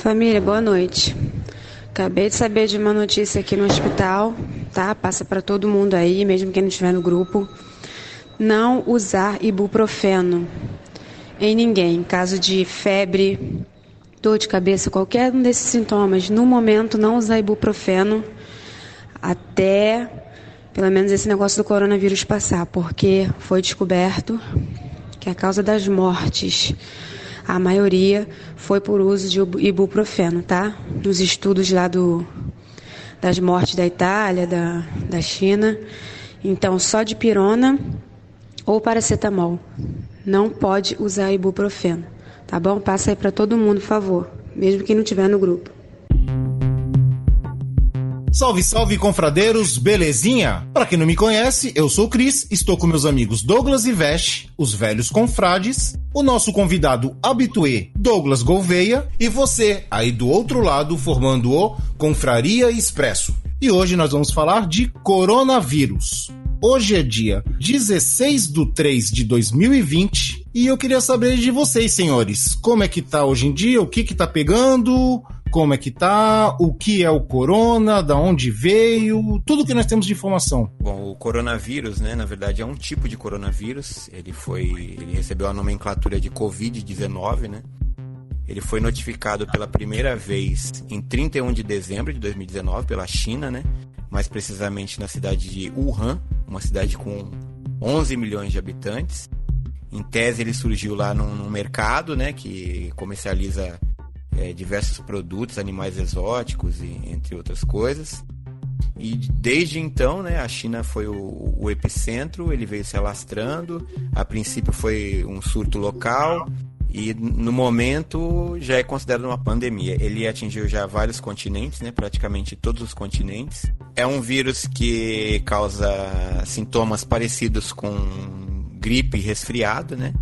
Família, boa noite. Acabei de saber de uma notícia aqui no hospital, tá? Passa para todo mundo aí, mesmo quem não estiver no grupo. Não usar ibuprofeno em ninguém. Caso de febre, dor de cabeça, qualquer um desses sintomas, no momento não usar ibuprofeno até pelo menos esse negócio do coronavírus passar, porque foi descoberto que a causa das mortes, a maioria foi por uso de ibuprofeno, tá? Nos estudos lá das mortes da Itália, da China. Então, só dipirona ou paracetamol. Não pode usar ibuprofeno, tá bom? Passa aí para todo mundo, por favor, mesmo quem não estiver no grupo. Salve, salve, confradeiros, belezinha? Pra quem não me conhece, eu sou o Cris, estou com meus amigos Douglas e Veste, os velhos confrades, o nosso convidado habitué, Douglas Gouveia, e você, aí do outro lado, formando o Confraria Expresso. E hoje nós vamos falar de coronavírus. Hoje é dia 16/3/2020 e eu queria saber de vocês, senhores, como é que tá hoje em dia, o que tá pegando... Como é que tá, o que é o corona, da onde veio, tudo que nós temos de informação. Bom, o coronavírus, né, na verdade é um tipo de coronavírus, ele recebeu a nomenclatura de Covid-19, né? Ele foi notificado pela primeira vez em 31 de dezembro de 2019 pela China, né? Mais precisamente na cidade de Wuhan, uma cidade com 11 milhões de habitantes. Em tese ele surgiu lá num mercado, né, que comercializa diversos produtos, animais exóticos e entre outras coisas. E desde então, né, a China foi o epicentro, ele veio se alastrando. A princípio foi um surto local e no momento já é considerado uma pandemia. Ele atingiu já vários continentes, né, praticamente todos os continentes. É um vírus que causa sintomas parecidos com gripe e resfriado, né,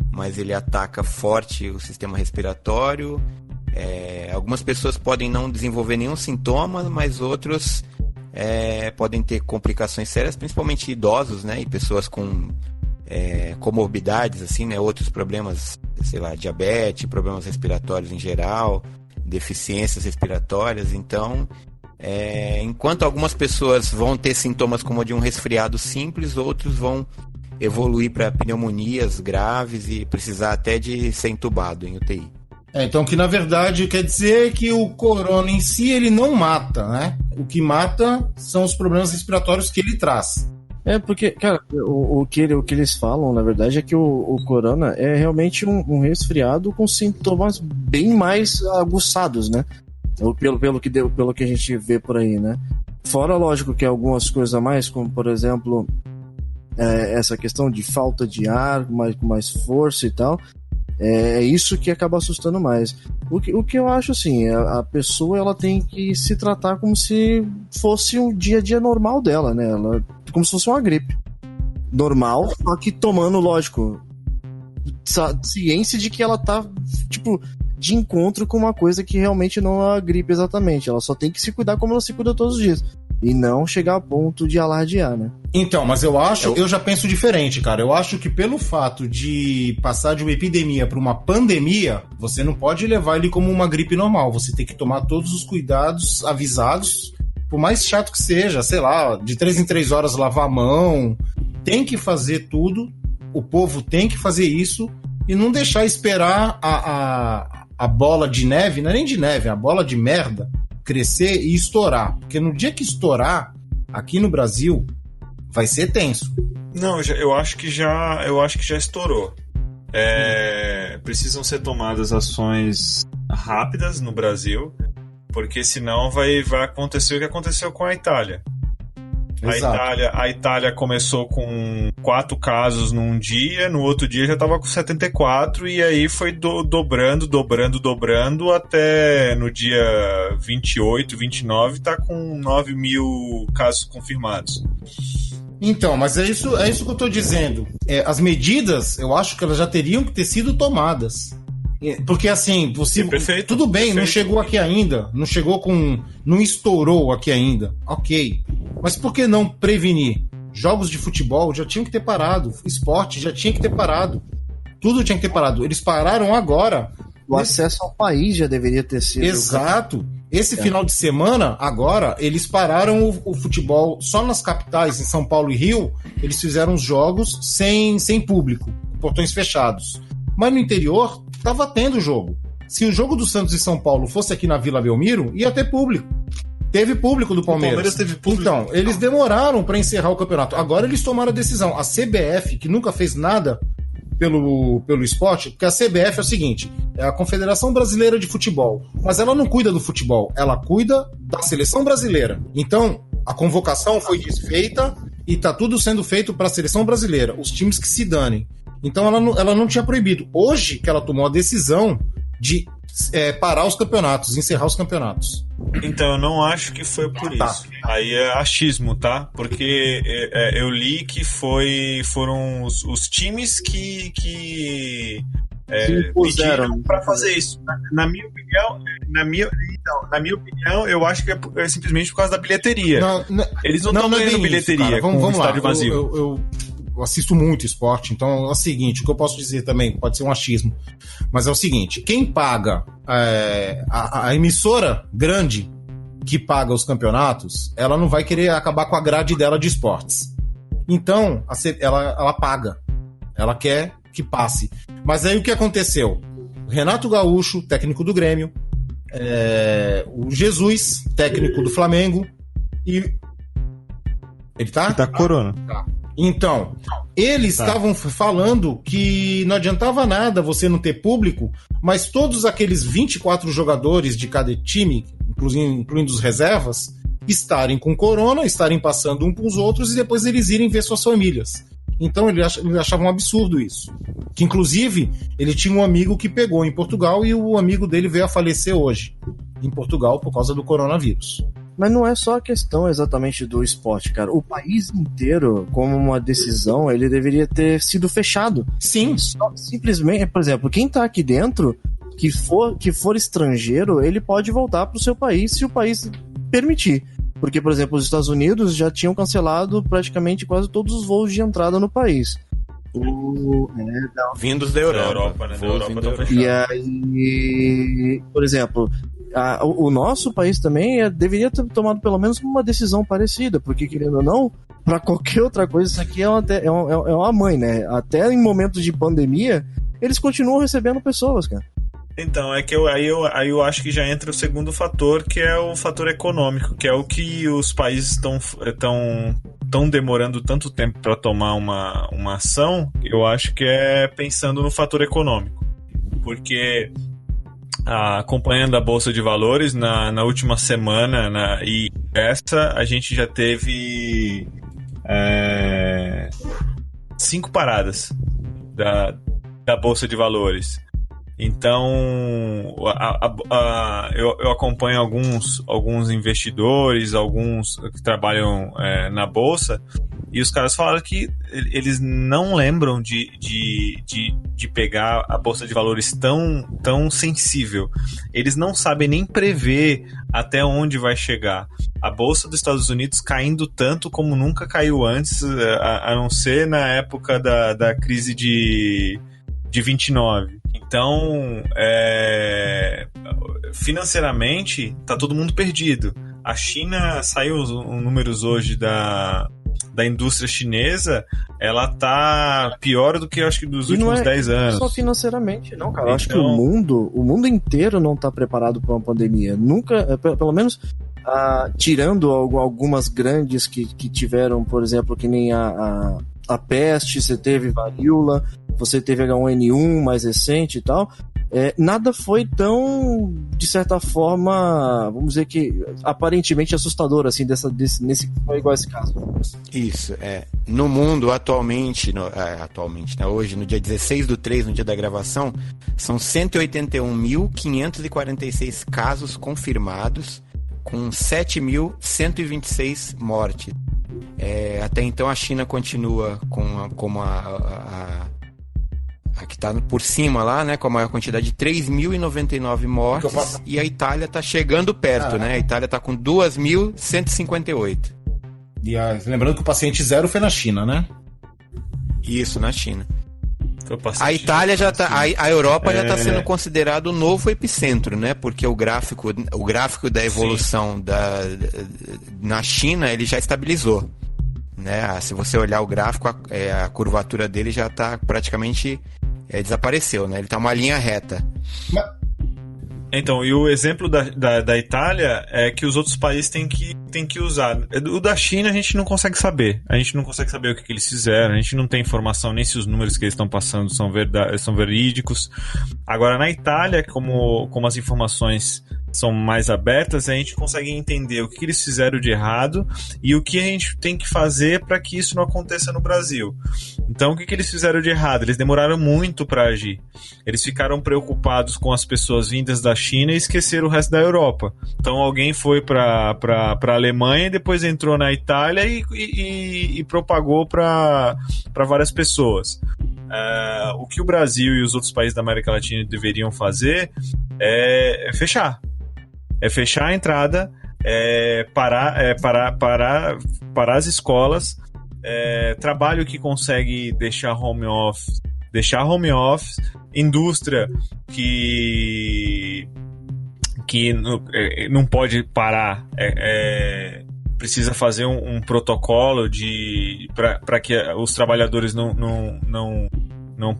mas ele ataca forte o sistema respiratório. Algumas pessoas podem não desenvolver nenhum sintoma, mas outros podem ter complicações sérias, principalmente idosos, né, e pessoas com comorbidades, assim, né, outros problemas, sei lá, diabetes, problemas respiratórios em geral, deficiências respiratórias. Então, enquanto algumas pessoas vão ter sintomas como de um resfriado simples, outros vão evoluir para pneumonias graves e precisar até de ser entubado em UTI. Então, que na verdade quer dizer que o corona em si, ele não mata, né? O que mata são os problemas respiratórios que ele traz. Porque, cara, o que eles falam, na verdade, é que o corona é realmente um resfriado com sintomas bem mais aguçados, né? Pelo que a gente vê por aí, né? Fora, lógico, que algumas coisas a mais, como, por exemplo, essa questão de falta de ar, com mais força e tal... É isso que acaba assustando mais. O que eu acho, assim, a pessoa ela tem que se tratar como se fosse um dia a dia normal dela, né? Como se fosse uma gripe normal, só que tomando, lógico, ciência de que ela tá, tipo, de encontro com uma coisa que realmente não é a gripe exatamente. Ela só tem que se cuidar como ela se cuida todos os dias. E não chegar a ponto de alardear, né? Então, mas eu já penso diferente, cara. Eu acho que pelo fato de passar de uma epidemia para uma pandemia, você não pode levar ele como uma gripe normal. Você tem que tomar todos os cuidados avisados, por mais chato que seja, sei lá, de 3 em 3 horas lavar a mão. Tem que fazer tudo, o povo tem que fazer isso e não deixar esperar a bola de neve, não é nem de neve, é a bola de merda, crescer e estourar. Porque no dia que estourar, aqui no Brasil, vai ser tenso. Não, eu acho que já estourou. Precisam ser tomadas ações rápidas no Brasil, porque senão vai acontecer o que aconteceu com a Itália. A Itália começou com 4 casos num dia, no outro dia já estava com 74, e aí foi dobrando, até no dia 28, 29, tá com 9 mil casos confirmados. Então, mas é isso que eu tô dizendo. As medidas, eu acho que elas já teriam que ter sido tomadas. Porque assim, Perfeito, tudo bem, perfeito. Não chegou aqui ainda, não estourou aqui ainda, ok. Mas por que não prevenir? Jogos de futebol já tinham que ter parado, esporte já tinha que ter parado, tudo tinha que ter parado. Eles pararam agora O acesso ao país já deveria ter sido... Exato. Esse final de semana, agora, eles pararam o futebol só nas capitais, em São Paulo e Rio, eles fizeram os jogos sem público, portões fechados. Mas no interior, estava tendo jogo. Se o jogo do Santos e São Paulo fosse aqui na Vila Belmiro, ia ter público. Teve público do Palmeiras. O Palmeiras teve público. Então, eles demoraram para encerrar o campeonato. Agora eles tomaram a decisão. A CBF, que nunca fez nada pelo esporte, porque a CBF é o seguinte, é a Confederação Brasileira de Futebol, mas ela não cuida do futebol, ela cuida da seleção brasileira. Então, a convocação foi desfeita e tá tudo sendo feito para a seleção brasileira, os times que se danem. Então ela não tinha proibido. Hoje que ela tomou a decisão de parar os campeonatos, encerrar os campeonatos. Então, eu não acho que foi por isso. Aí é achismo, tá? Porque eu li que foram os times que pediram para fazer isso. Na minha opinião, eu acho que é simplesmente por causa da bilheteria. Eles não estão ganhando bilheteria com o estádio vazio. Eu assisto muito esporte, então é o seguinte, o que eu posso dizer também, pode ser um achismo, mas é o seguinte, quem paga a emissora grande que paga os campeonatos, ela não vai querer acabar com a grade dela de esportes. Então, ela paga. Ela quer que passe. Mas aí o que aconteceu? O Renato Gaúcho, técnico do Grêmio, o Jesus, técnico do Flamengo, e... Ele tá? Ele tá corona. Tá. Então, eles estavam falando que não adiantava nada você não ter público, mas todos aqueles 24 jogadores de cada time, incluindo os reservas, estarem com corona, estarem passando um para os outros e depois eles irem ver suas famílias. Então eles achavam um absurdo isso. Que inclusive ele tinha um amigo que pegou em Portugal e o amigo dele veio a falecer hoje em Portugal por causa do coronavírus. Mas não é só a questão exatamente do esporte, cara. O país inteiro, como uma decisão, ele deveria ter sido fechado. Sim. Simplesmente, por exemplo, quem tá aqui dentro, que for estrangeiro, ele pode voltar pro seu país se o país permitir. Porque, por exemplo, os Estados Unidos já tinham cancelado praticamente quase todos os voos de entrada no país. Vindos da Europa, né? Da Europa tá fechado. E aí, por exemplo... o nosso país também deveria ter tomado pelo menos uma decisão parecida, porque, querendo ou não, para qualquer outra coisa, isso aqui é uma mãe, né? Até em momentos de pandemia, eles continuam recebendo pessoas, cara. Então, é que aí eu acho que já entra o segundo fator, que é o fator econômico, que é o que os países estão demorando tanto tempo para tomar uma ação, eu acho que é pensando no fator econômico. Porque... acompanhando a Bolsa de Valores na última semana e essa a gente já teve 5 paradas da Bolsa de Valores. Então eu acompanho alguns investidores, alguns que trabalham na Bolsa, e os caras falaram que eles não lembram de pegar a Bolsa de Valores tão sensível. Eles não sabem nem prever até onde vai chegar. A Bolsa dos Estados Unidos caindo tanto como nunca caiu antes, a não ser na época da crise de 29. Então, financeiramente, tá todo mundo perdido. A China, saiu os números hoje da indústria chinesa, ela tá pior do que eu acho que dos últimos 10 anos. Não só financeiramente, não, cara. Eu acho que o mundo inteiro não tá preparado para uma pandemia. Nunca, pelo menos, tirando algumas grandes que tiveram, por exemplo, que nem a peste, você teve varíola, você teve H1N1 mais recente e tal, nada foi tão, de certa forma, vamos dizer que aparentemente assustador, assim, nesse foi igual a esse caso. Isso, no mundo atualmente, né, hoje, no dia 16/3, no dia da gravação, são 181.546 casos confirmados, com 7.126 mortes. Até então a China continua como a que está por cima lá, né, com a maior quantidade de 3.099 mortes, e a Itália está chegando perto, né? A Itália está com 2.158. E lembrando que o paciente zero foi na China, né? Isso, na China. A Itália já tá, a Europa já está sendo considerado o novo epicentro, né? Porque o gráfico da evolução na China, ele já estabilizou, né? Se você olhar o gráfico, a curvatura dele já está praticamente desapareceu, né? Ele está uma linha reta. Então, e o exemplo da Itália é que os outros países têm que usar. O da China a gente não consegue saber. A gente não consegue saber o que eles fizeram. A gente não tem informação nem se os números que eles estão passando são verídicos. Agora, na Itália, como as informações são mais abertas, a gente consegue entender o que eles fizeram de errado e o que a gente tem que fazer para que isso não aconteça no Brasil. Então, o que eles fizeram de errado? Eles demoraram muito para agir. Eles ficaram preocupados com as pessoas vindas da China e esqueceram o resto da Europa. Então, alguém foi para a Alemanha e depois entrou na Itália e propagou para várias pessoas. O que o Brasil e os outros países da América Latina deveriam fazer é fechar. É fechar a entrada, parar as escolas, trabalho que consegue deixar home office, indústria que não pode parar, precisa fazer um protocolo para que os trabalhadores não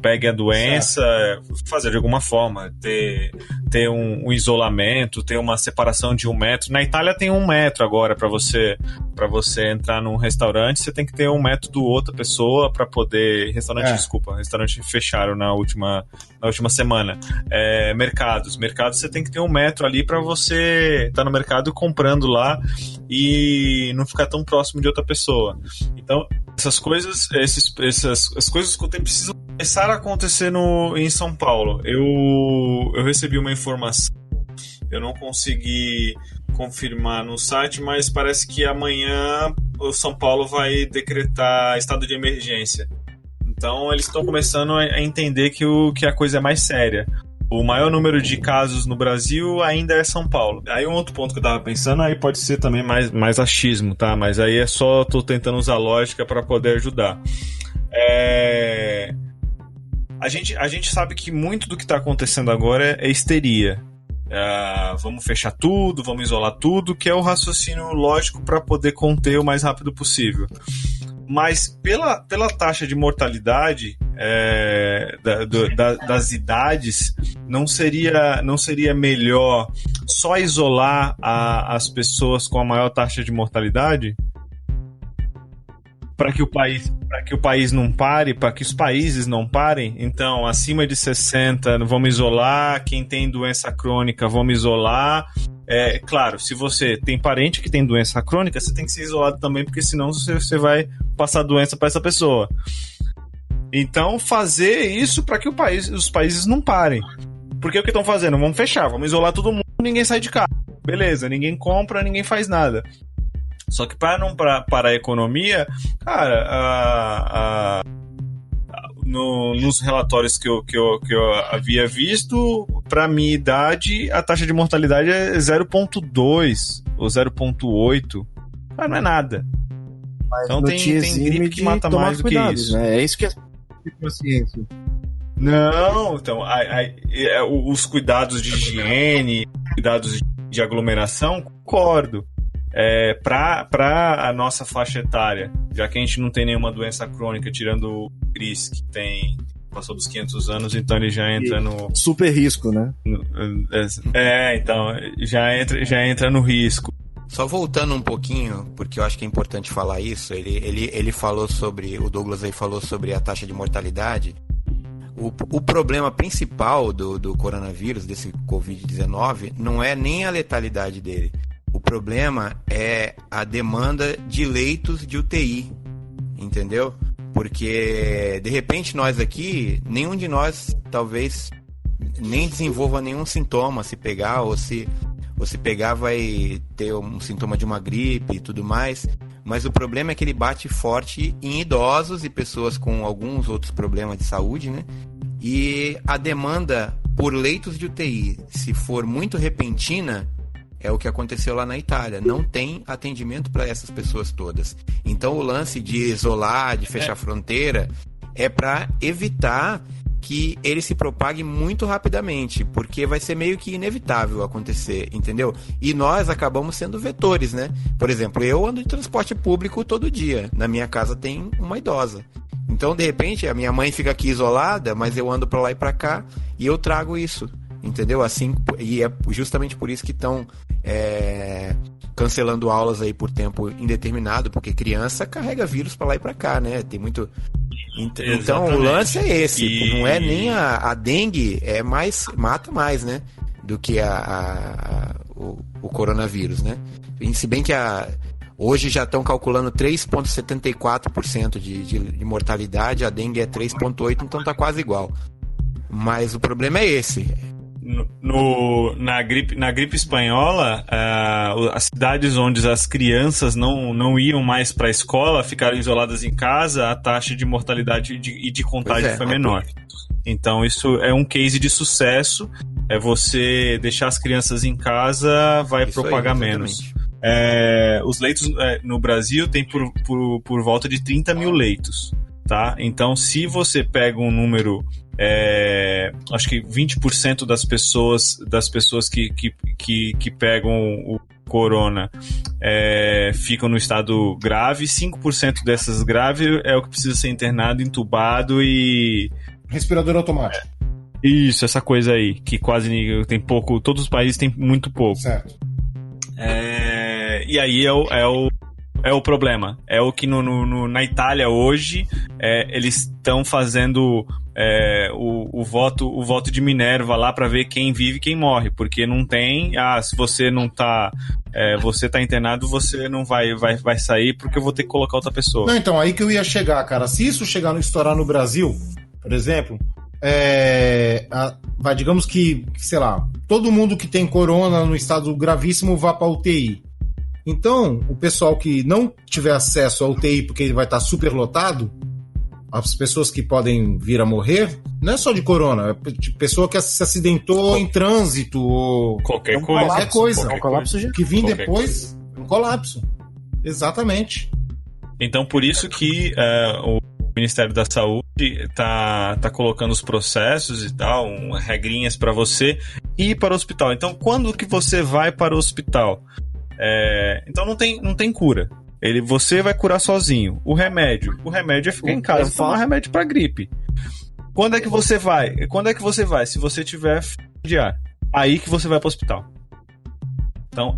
peguem a doença, fazer de alguma forma, ter um isolamento, ter uma separação de 1 metro. Na Itália tem 1 metro agora para você entrar num restaurante, você tem que ter 1 metro do outra pessoa para poder... Restaurante fecharam na última semana. Mercados você tem que ter 1 metro ali para você estar no mercado comprando lá e não ficar tão próximo de outra pessoa. Então, essas coisas, as coisas que o tempo precisam começar a acontecer em São Paulo. Eu recebi uma informação, eu não consegui confirmar no site, mas parece que amanhã o São Paulo vai decretar estado de emergência. Então eles estão começando a entender que a coisa é mais séria. O maior número de casos no Brasil ainda é São Paulo. Aí um outro ponto que eu tava pensando, aí pode ser também mais achismo, tá? Mas aí é só tô tentando usar lógica para poder ajudar. A gente sabe que muito do que está acontecendo agora é histeria. Vamos fechar tudo, vamos isolar tudo, que é o raciocínio lógico para poder conter o mais rápido possível. Mas pela taxa de mortalidade das idades, não seria melhor só isolar as pessoas com a maior taxa de mortalidade? Para que o país não pare, para que os países não parem. Então, acima de 60, vamos isolar. Quem tem doença crônica, vamos isolar. Claro, se você tem parente que tem doença crônica, você tem que ser isolado também, porque senão você vai passar doença para essa pessoa. Então, fazer isso para que os países não parem. Porque o que estão fazendo? Vamos fechar, vamos isolar todo mundo, ninguém sai de casa. Beleza, ninguém compra, ninguém faz nada. Só que para não parar a economia, cara, nos relatórios que eu havia visto, para minha idade, a taxa de mortalidade é 0,2 ou 0,8. Cara, não é nada. Mas então tem gripe que mata mais do que isso. Né? É isso que é consciência. Não, então, os cuidados de higiene, cuidados de aglomeração, concordo. Para a nossa faixa etária, já que a gente não tem nenhuma doença crônica, tirando o Chris, que passou dos 500 anos, então ele já entra no... Super risco, né? Então, já entra no risco. Só voltando um pouquinho, porque eu acho que é importante falar isso, ele falou o Douglas aí falou sobre a taxa de mortalidade. O problema principal do coronavírus, desse Covid-19, não é nem a letalidade dele. O problema é a demanda de leitos de UTI, entendeu? Porque, de repente, nós aqui, nenhum de nós, talvez, nem desenvolva nenhum sintoma se pegar, ou se pegar vai ter um sintoma de uma gripe e tudo mais. Mas o problema é que ele bate forte em idosos e pessoas com alguns outros problemas de saúde, né? E a demanda por leitos de UTI, se for muito repentina, é o que aconteceu lá na Itália. Não tem atendimento para essas pessoas todas. Então o lance de isolar, de fechar a fronteira, é para evitar que ele se propague muito rapidamente, porque vai ser meio que inevitável acontecer, entendeu? E nós acabamos sendo vetores, né? Por exemplo, eu ando de transporte público todo dia. Na minha casa tem uma idosa. Então, de repente, a minha mãe fica aqui isolada, mas eu ando pra lá e pra cá e eu trago isso, entendeu? Assim, e é justamente por isso que estão cancelando aulas aí por tempo indeterminado, porque criança carrega vírus pra lá e pra cá, né? Tem muito... Então, o lance é esse. Não é nem a dengue, mata mais, né? Do que o coronavírus, né? E se bem que hoje já estão calculando 3,74% de mortalidade, a dengue é 3,8%, então tá quase igual. Mas o problema é esse. Na gripe espanhola, as cidades onde as crianças não iam mais para a escola, ficaram isoladas em casa, a taxa de mortalidade e de contágio foi menor. Então isso é um case de sucesso, é você deixar as crianças em casa, vai isso propagar aí, menos. Os leitos no Brasil tem por volta de 30 mil leitos, tá? Então se você pega um número... acho que 20% das pessoas que pegam o corona ficam no estado grave, 5% dessas graves é o que precisa ser internado, entubado e... respirador automático. Isso, essa coisa aí, que quase tem pouco, todos os países têm muito pouco. Certo. E aí é o problema. É o que na Itália hoje eles estão fazendo o voto de Minerva lá para ver quem vive e quem morre, porque não tem, se você não tá você tá internado, você não vai sair porque eu vou ter que colocar outra pessoa. Não, então, aí que eu ia chegar, cara. Se isso estourar no Brasil, por exemplo, digamos que, sei lá, todo mundo que tem corona no estado gravíssimo vá para UTI. Então, o pessoal que não tiver acesso à UTI porque ele vai estar super lotado, as pessoas que podem vir a morrer, não é só de corona, é de pessoa que se acidentou em trânsito ou qualquer coisa. Um colapso que vir depois, um colapso. Exatamente. Então, por isso que o Ministério da Saúde tá colocando os processos e tal, regrinhas para você ir para o hospital. Então, quando que você vai para o hospital? Então não tem cura. Você vai curar sozinho. O remédio é ficar em casa e tomar remédio para gripe. Quando é que você vai? Se você tiver de ar. Aí que você vai para o hospital. Então,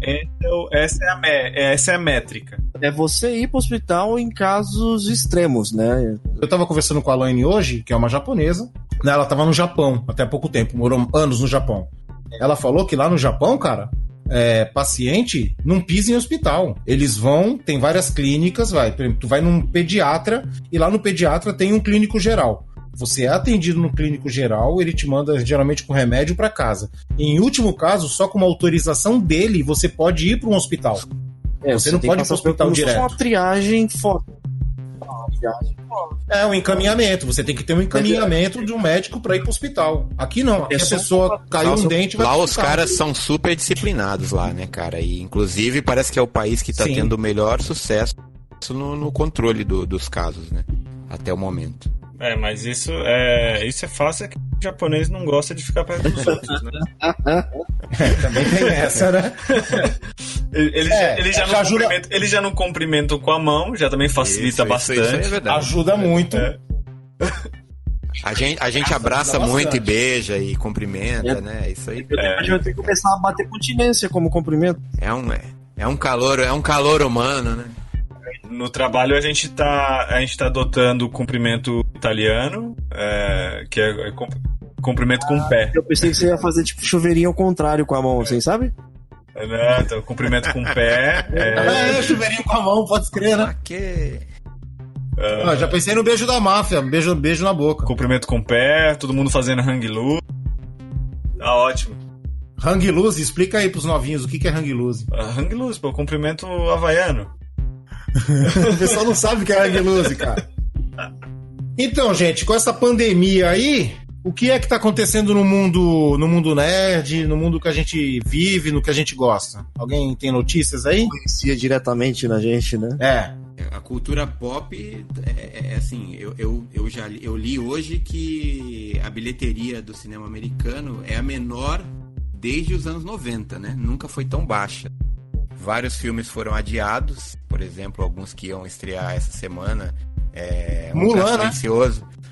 essa é a métrica. É você ir para o hospital em casos extremos, né? Eu estava conversando com a Laine hoje, que é uma japonesa. Ela estava no Japão até há pouco tempo, morou anos no Japão. Ela falou que lá no Japão, cara, paciente não pisa em hospital. Eles tem várias clínicas, tu vai num pediatra e lá no pediatra tem um clínico geral. Você é atendido no clínico geral, ele te manda geralmente com remédio para casa. Em último caso, só com uma autorização dele, você pode ir para um hospital. Você não pode ir para o hospital direto. É uma triagem foda. É um encaminhamento. Você tem que ter um encaminhamento de um médico para ir para o hospital. Aqui não. Aqui a pessoa caiu um dente e vai lá os caras são super disciplinados lá, né, cara? E inclusive parece que é o país que está tendo o melhor sucesso no controle dos casos, né? Até o momento. Mas isso é fácil, é que o japonês não gosta de ficar perto dos outros, né? Também tem essa, né? Ele já não cumprimenta com a mão, já também facilita bastante. Isso é verdade. Ajuda muito. A gente abraça muito e beija e cumprimenta, né? Isso aí. A gente vai ter que começar a bater continência como cumprimento. É um calor humano, né? No trabalho a gente tá adotando o cumprimento italiano, que é cumprimento com o pé. Eu pensei que você ia fazer tipo chuveirinho ao contrário com a mão, assim, sabe? Não, então, cumprimento com o pé. Chuveirinho com a mão, pode escrever, né? Já pensei no beijo da máfia, beijo na boca. Cumprimento com o pé, todo mundo fazendo hang loose. Tá ótimo. Hang loose, explica aí pros novinhos o que é hang loose. Hang loose, pô, cumprimento havaiano. O pessoal não sabe o que é hang loose, cara. Então, gente, com essa pandemia aí, o que é que tá acontecendo no mundo nerd, no mundo que a gente vive, no que a gente gosta? Alguém tem notícias aí? Influencia diretamente na gente, né? A cultura pop assim, eu li hoje que a bilheteria do cinema americano é a menor desde os anos 90, né? Nunca foi tão baixa. Vários filmes foram adiados, por exemplo, alguns que iam estrear essa semana. Mulan, né?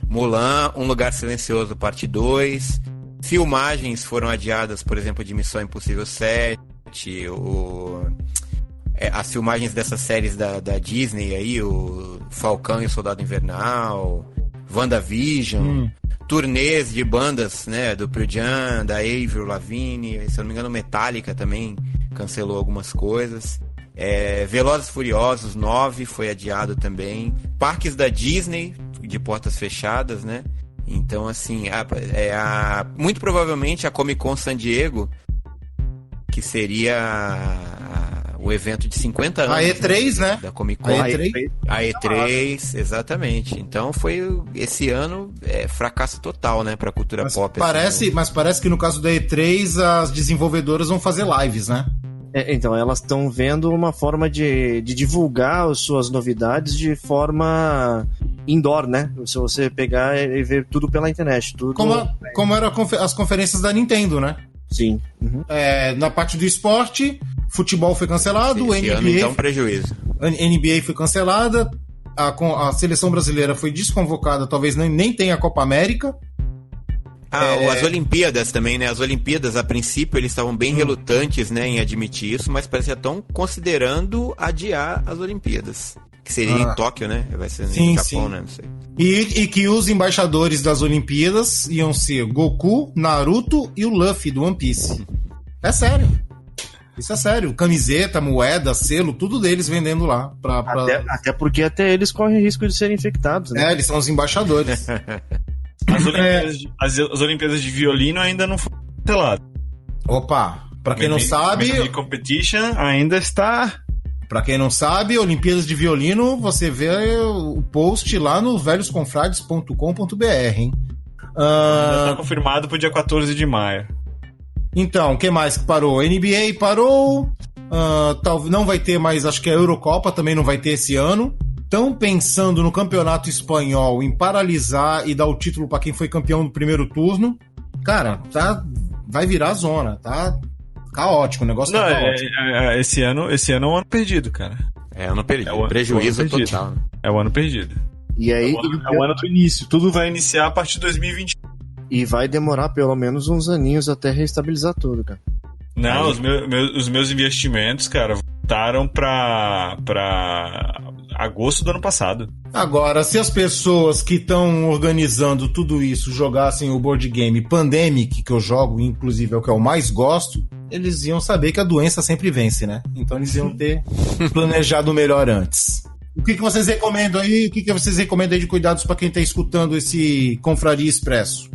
Mulan, Um Lugar Silencioso, parte 2. Filmagens foram adiadas, por exemplo, de Missão Impossível 7, as filmagens dessas séries da Disney aí, o Falcão e o Soldado Invernal, WandaVision, turnês de bandas, né, do Pearl Jam, da Avril Lavigne, se eu não me engano, Metallica também cancelou algumas coisas. Velozes e Furiosos 9 foi adiado também. Parques da Disney, de portas fechadas, né? Então, assim, muito provavelmente a Comic Con San Diego, que seria o evento de 50 anos. A E3, né? Da Comic Con. A E3, exatamente. Então foi, esse ano, fracasso total, né, pra cultura pop. Mas parece que no caso da E3, as desenvolvedoras vão fazer lives, né? Então, elas estão vendo uma forma de divulgar as suas novidades de forma indoor, né? Se você pegar e ver tudo pela internet. Tudo... Como eram as conferências da Nintendo, né? Sim. Uhum. Na parte do esporte, futebol foi cancelado, esse ano, então, prejuízo. NBA foi cancelada, a seleção brasileira foi desconvocada, talvez nem tenha a Copa América. As Olimpíadas também, né? As Olimpíadas, a princípio, eles estavam bem relutantes, né, em admitir isso, mas parece que estão considerando adiar as Olimpíadas. Que seria em Tóquio, né? Vai ser no Japão, né? Não sei. E que os embaixadores das Olimpíadas iam ser Goku, Naruto e o Luffy do One Piece. É sério. Isso é sério. Camiseta, moeda, selo, tudo deles vendendo lá. Até porque até eles correm risco de serem infectados, né? Eles são os embaixadores. As Olimpíadas de violino ainda não foram canceladas. Opa, pra quem não sabe... A competition ainda está... Pra quem não sabe, Olimpíadas de Violino, você vê o post lá no velhosconfrades.com.br, hein? Tá confirmado pro dia 14 de maio. Então, o que mais que parou? NBA parou, não vai ter mais, acho que a Eurocopa também não vai ter esse ano. Estão pensando no campeonato espanhol em paralisar e dar o título pra quem foi campeão no primeiro turno. Cara, vai virar zona, tá... Caótico, o negócio tá caótico. Esse ano é um ano perdido, cara. Ano perdido. Prejuízo total. É o ano perdido. E aí, é o ano do início. Tudo vai iniciar a partir de 2020. E vai demorar pelo menos uns aninhos até reestabilizar tudo, cara. Não, os meus investimentos, cara, voltaram pra agosto do ano passado. Agora, se as pessoas que estão organizando tudo isso jogassem o board game Pandemic, que eu jogo, inclusive é o que eu mais gosto, eles iam saber que a doença sempre vence, né? Então eles iam ter planejado melhor antes. O que vocês recomendam aí? O que vocês recomendam aí de cuidados para quem está escutando esse Confraria Expresso?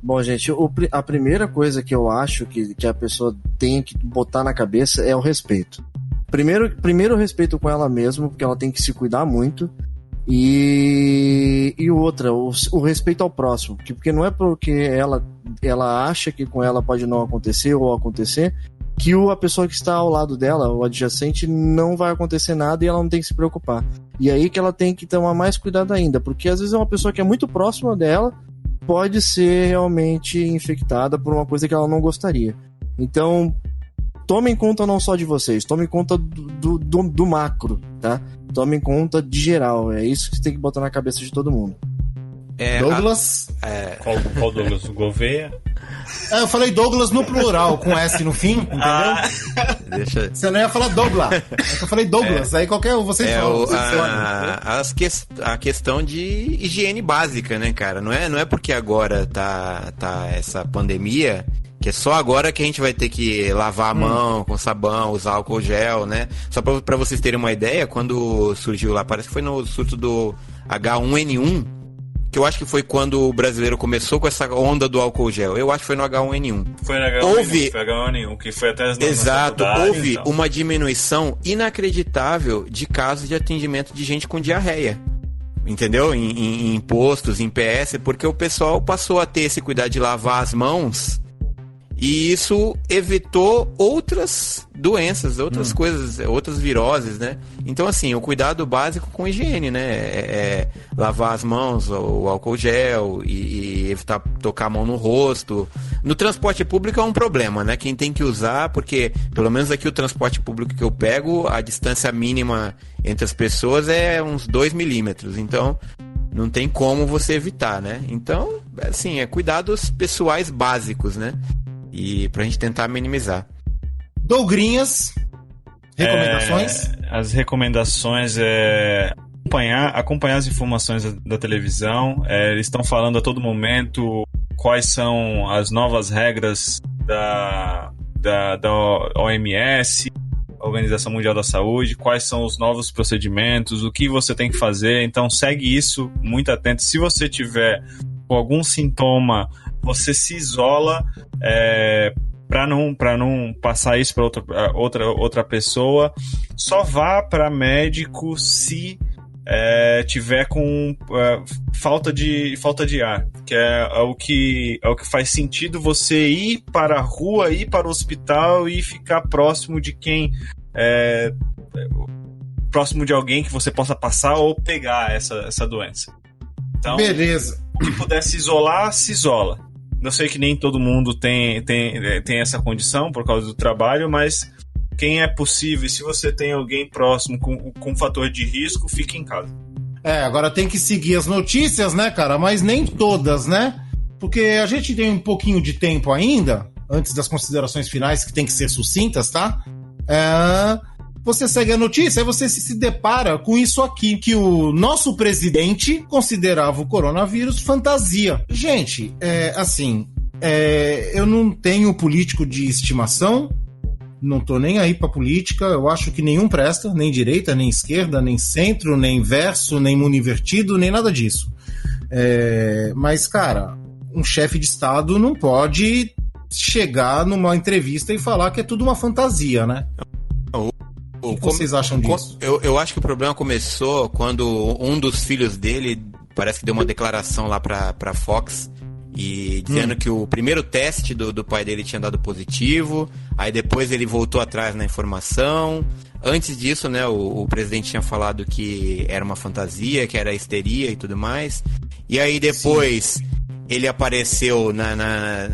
Bom, gente, a primeira coisa que eu acho que a pessoa tem que botar na cabeça é o respeito. Primeiro o respeito com ela mesma, porque ela tem que se cuidar muito. E outra, o respeito ao próximo. Porque não é porque ela acha que com ela pode não acontecer ou acontecer, que a pessoa que está ao lado dela, o adjacente, não vai acontecer nada e ela não tem que se preocupar. E aí que ela tem que tomar mais cuidado ainda, porque às vezes é uma pessoa que é muito próxima dela, pode ser realmente infectada por uma coisa que ela não gostaria. Então, tomem conta não só de vocês, tomem conta do macro, tá? Tomem conta de geral, é isso que você tem que botar na cabeça de todo mundo. Douglas? Qual Douglas? O Gouveia? Eu falei Douglas no plural, com S no fim, entendeu? Você não ia falar Douglas. Eu falei Douglas, aí qualquer um, vocês falam. A questão de higiene básica, né, cara? Não é porque agora tá essa pandemia, que é só agora que a gente vai ter que lavar a mão com sabão, usar álcool gel, né? Só pra vocês terem uma ideia, quando surgiu lá, parece que foi no surto do H1N1, que eu acho que foi quando o brasileiro começou com essa onda do álcool gel. Eu acho que foi no H1N1. Foi no H1N1, que foi até as Exato, houve uma diminuição inacreditável de casos de atendimento de gente com diarreia. Entendeu? Em postos, em PS, porque o pessoal passou a ter esse cuidado de lavar as mãos E isso evitou outras doenças, outras coisas, outras viroses, né? Então, assim, o cuidado básico com higiene, né? É lavar as mãos, o álcool gel e evitar tocar a mão no rosto. No transporte público é um problema, né? Quem tem que usar, porque pelo menos aqui o transporte público que eu pego, a distância mínima entre as pessoas é uns 2 milímetros. Então, não tem como você evitar, né? Então, assim, é cuidados pessoais básicos, né? E pra gente tentar minimizar. Dougrinhas, recomendações? As recomendações é acompanhar as informações da televisão. Eles estão falando a todo momento quais são as novas regras da OMS, Organização Mundial da Saúde, quais são os novos procedimentos, o que você tem que fazer. Então segue isso muito atento. Se você tiver com algum sintoma, você se isola para não passar isso para outra pessoa. Só vá para médico se tiver com falta de ar, que é o que faz sentido você ir para a rua, ir para o hospital e ficar próximo de quem próximo de alguém que você possa passar ou pegar essa doença. Então, beleza. Se puder se isolar, se isola. Eu sei que nem todo mundo tem essa condição por causa do trabalho, mas quem é possível, se você tem alguém próximo com fator de risco, fique em casa. Agora tem que seguir as notícias, né, cara? Mas nem todas, né? Porque a gente tem um pouquinho de tempo ainda, antes das considerações finais, que tem que ser sucintas, tá? Você segue a notícia e você se depara com isso aqui, que o nosso presidente considerava o coronavírus fantasia. Gente, eu não tenho político de estimação, não tô nem aí pra política, eu acho que nenhum presta, nem direita, nem esquerda, nem centro, nem verso, nem mundo invertido, nem nada disso. Mas, cara, um chefe de Estado não pode chegar numa entrevista e falar que é tudo uma fantasia, né? O que vocês acham disso? Eu acho que o problema começou quando um dos filhos dele parece que deu uma declaração lá pra Fox e dizendo que o primeiro teste do pai dele tinha dado positivo, aí depois ele voltou atrás na informação. Antes disso, né, o presidente tinha falado que era uma fantasia, que era histeria e tudo mais. E aí depois ele apareceu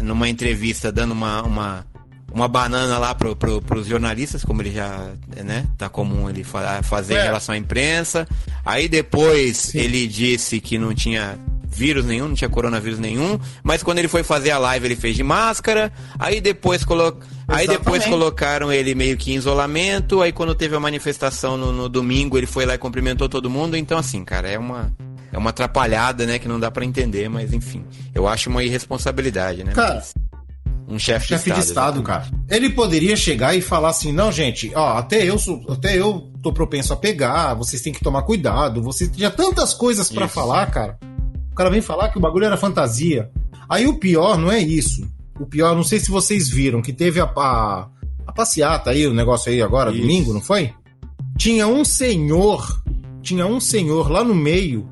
numa entrevista dando uma banana lá pros jornalistas, como ele já, né, tá comum ele fazer em relação à imprensa. Aí depois ele disse que não tinha vírus nenhum, não tinha coronavírus nenhum, mas quando ele foi fazer a live ele fez de máscara, aí depois colocaram ele meio que em isolamento, aí quando teve a manifestação no domingo ele foi lá e cumprimentou todo mundo. Então assim, cara, é uma atrapalhada, né, que não dá pra entender, mas enfim, eu acho uma irresponsabilidade, né? Cara, mas um chefe de Estado, cara. Ele poderia chegar e falar assim, não, gente, ó, até eu tô propenso a pegar, vocês têm que tomar cuidado, vocês tinha tantas coisas pra falar, cara. O cara vem falar que o bagulho era fantasia. Aí o pior não é isso. O pior, não sei se vocês viram, que teve a passeata aí, o negócio aí agora, domingo, não foi? Tinha um senhor lá no meio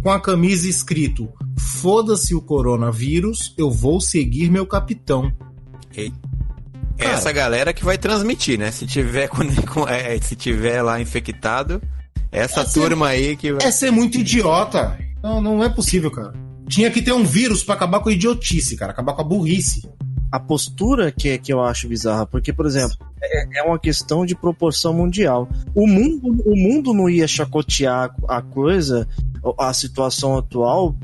com a camisa escrito: foda-se o coronavírus, eu vou seguir meu capitão. Cara, essa galera que vai transmitir, né? Se tiver lá infectado, essa turma aí que vai... É ser muito idiota. Não é possível, cara. Tinha que ter um vírus pra acabar com a idiotice, cara. Acabar com a burrice. A postura que eu acho bizarra, porque, por exemplo, é uma questão de proporção mundial. O mundo não ia chacotear a coisa, a situação atual,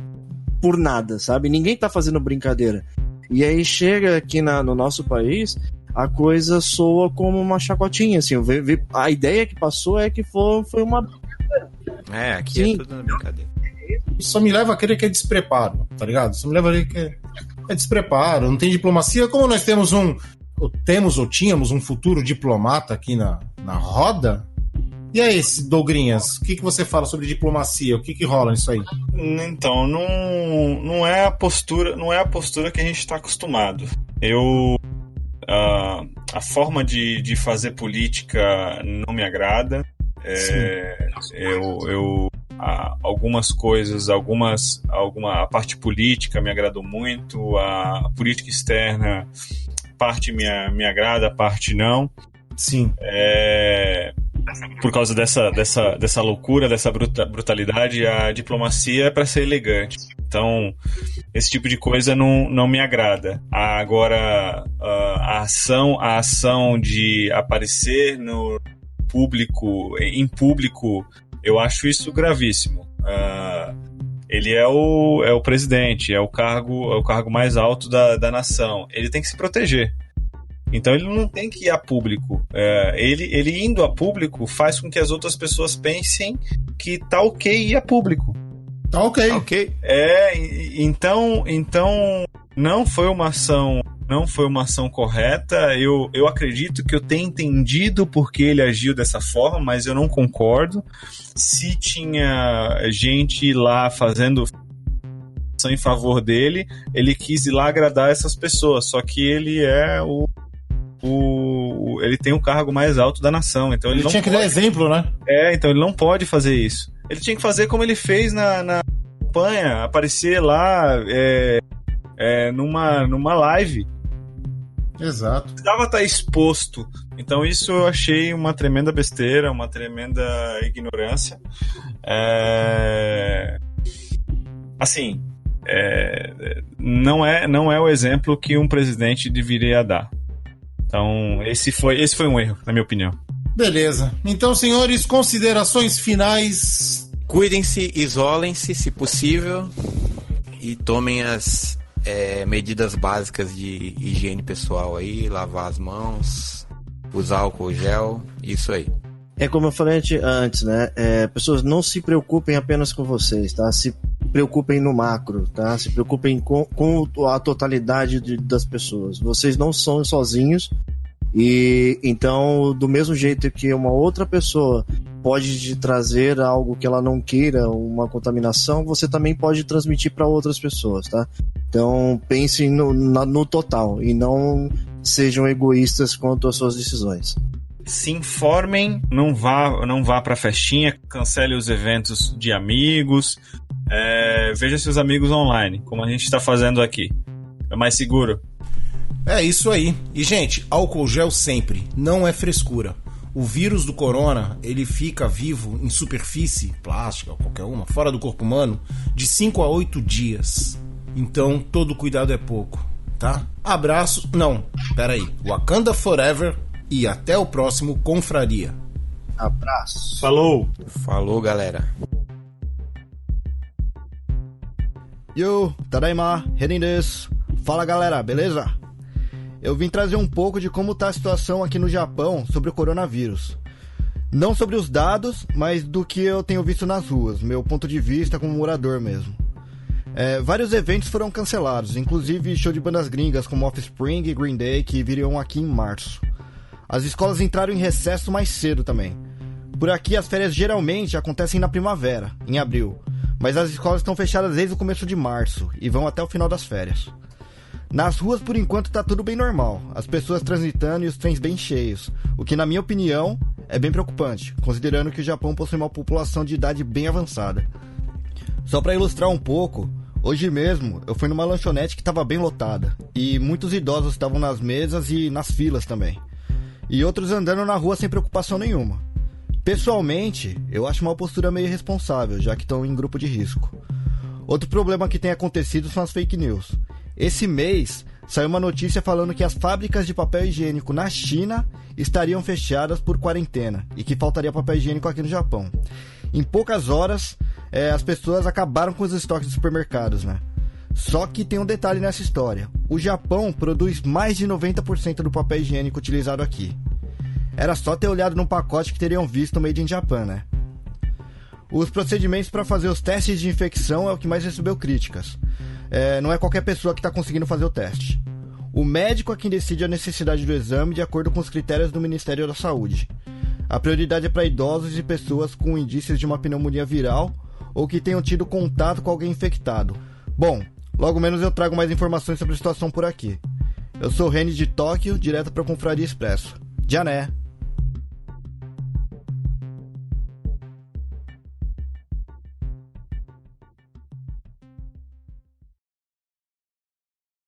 por nada, sabe? Ninguém tá fazendo brincadeira. E aí chega aqui no nosso país, a coisa soa como uma chacotinha, assim. A ideia que passou é que foi uma brincadeira. Aqui é tudo uma brincadeira. Só me leva a crer que é despreparo, tá ligado? Só me leva a crer que é despreparo, não tem diplomacia. Como nós tínhamos um futuro diplomata aqui na roda. E aí, Dougrinhas, o que você fala sobre diplomacia? O que rola nisso aí? Então, não é a postura que a gente está acostumado. A forma de fazer política não me agrada. Algumas coisas, a parte política me agradou muito, a política externa parte me agrada, parte não. Sim. Por causa dessa loucura, dessa brutalidade, a diplomacia é para ser elegante. Então, esse tipo de coisa não me agrada. Agora, a ação de aparecer no público, em público, eu acho isso gravíssimo. Ele é o presidente, é o cargo mais alto da nação. Ele tem que se proteger. Então ele não tem que ir a público. Ele indo a público faz com que as outras pessoas pensem que tá ok ir a público. Tá ok. Então não foi uma ação correta. Eu acredito que eu tenha entendido porque ele agiu dessa forma, mas eu não concordo. Se tinha gente lá fazendo ação em favor dele, ele quis ir lá agradar essas pessoas, só que ele é ele tem o cargo mais alto da nação, então ele não tinha que dar exemplo, né? Então ele não pode fazer isso. Ele tinha que fazer como ele fez na campanha, aparecer lá numa live. Exato. Precisava estar exposto. Então isso eu achei uma tremenda besteira, uma tremenda ignorância. Assim, não é o exemplo que um presidente deveria dar. Então, esse foi um erro, na minha opinião. Beleza. Então, senhores, considerações finais. Cuidem-se, isolem-se, se possível, e tomem as medidas básicas de higiene pessoal aí, lavar as mãos, usar álcool gel, isso aí. Como eu falei antes, né? Pessoas, não se preocupem apenas com vocês, tá? Se preocupem no macro, tá? Se preocupem com a totalidade das pessoas. Vocês não são sozinhos e então, do mesmo jeito que uma outra pessoa pode te trazer algo que ela não queira, uma contaminação, você também pode transmitir para outras pessoas, tá? Então, pensem no total e não sejam egoístas quanto às suas decisões. Se informem, não vá pra festinha, cancele os eventos de amigos, veja seus amigos online, como a gente está fazendo aqui. É mais seguro. É isso aí. E, gente, álcool gel sempre, não é frescura. O vírus do corona, ele fica vivo em superfície, plástica ou qualquer uma, fora do corpo humano, de 5 a 8 dias. Então, todo cuidado é pouco, tá? Abraço. Não, peraí. Wakanda Forever. E até o próximo Confraria. Abraço. Falou, galera. Yo, tadaima, Renin desu. Fala, galera, beleza? Eu vim trazer um pouco de como tá a situação aqui no Japão sobre o coronavírus. Não sobre os dados, mas do que eu tenho visto nas ruas, meu ponto de vista como morador mesmo. Vários eventos foram cancelados, inclusive show de bandas gringas como Offspring e Green Day, que viriam aqui em março. As escolas entraram em recesso mais cedo também. Por aqui as férias geralmente acontecem na primavera, em abril, mas as escolas estão fechadas desde o começo de março e vão até o final das férias. Nas ruas por enquanto tá tudo bem normal, as pessoas transitando e os trens bem cheios, o que na minha opinião é bem preocupante, considerando que o Japão possui uma população de idade bem avançada. Só para ilustrar um pouco, hoje mesmo eu fui numa lanchonete que estava bem lotada e muitos idosos estavam nas mesas e nas filas também. E outros andando na rua sem preocupação nenhuma. Pessoalmente, eu acho uma postura meio irresponsável, já que estão em grupo de risco. Outro problema que tem acontecido são as fake news. Esse mês, saiu uma notícia falando que as fábricas de papel higiênico na China estariam fechadas por quarentena e que faltaria papel higiênico aqui no Japão. Em poucas horas, as pessoas acabaram com os estoques dos supermercados, né? Só que tem um detalhe nessa história. O Japão produz mais de 90% do papel higiênico utilizado aqui. Era só ter olhado no pacote que teriam visto Made in Japan, né? Os procedimentos para fazer os testes de infecção é o que mais recebeu críticas. Não é qualquer pessoa que está conseguindo fazer o teste. O médico é quem decide a necessidade do exame de acordo com os critérios do Ministério da Saúde. A prioridade é para idosos e pessoas com indícios de uma pneumonia viral ou que tenham tido contato com alguém infectado. Bom, logo menos eu trago mais informações sobre a situação por aqui. Eu sou o Reni de Tóquio, direto para a Confraria Expresso. Jané!